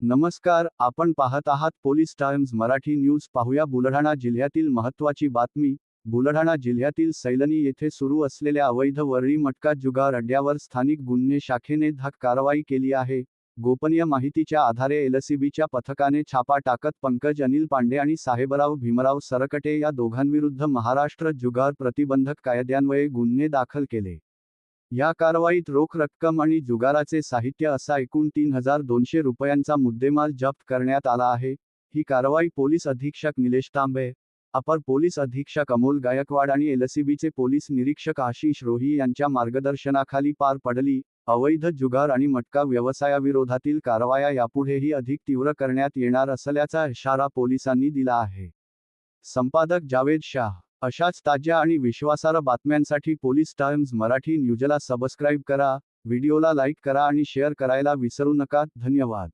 नमस्कार, आपण पाहत आहात पोलीस टाइम्स मराठी न्यूज. पाहूया बुलढाणा जिल्ह्यातील महत्त्वाची बातमी. बुलढाणा जिल्ह्यातील सैलनी येथे सुरू असलेल्या अवैध वरळी मटका जुगार अड्ड्यावर स्थानिक गुन्हे शाखेने धाक कारवाई केली आहे. गोपनीय माहितीच्या आधारे एलसीबीच्या पथकाने छापा टाकत पंकज अनिल पांडे आणि साहेबराव भीमराव सरकटे या दोघांविरुद्ध महाराष्ट्र जुगार प्रतिबंधक कायद्यान्वये गुन्हे दाखल केले. या कारवाईत रोख रक्कम आणि जुगाराचे साहित्य असा एकूण 3,200 रुपयांचा मुद्देमाल जप्त करण्यात आला आहे. ही कारवाई पोलीस अधीक्षक निलेश तांबे, अपर पोलीस अधीक्षक अमोल गायकवाड आणि एलसीबीचे पोलीस निरीक्षक आशिष रोही यांच्या मार्गदर्शनाखाली पार पडली. अवैध जुगार आणि मटका व्यवसायाविरोधातील कारवाया यापुढेही अधिक तीव्र करण्यात येणार असल्याचा इशारा पोलिसांनी दिला आहे. संपादक जावेद शाह. अशाच ताज्या आणि विश्वासार्ह बातम्यांसाठी पोलीस टाइम्स मराठी न्यूजला सबस्क्राईब करा, व्हिडिओला लाईक करा आणि शेअर करायला विसरू नका. धन्यवाद.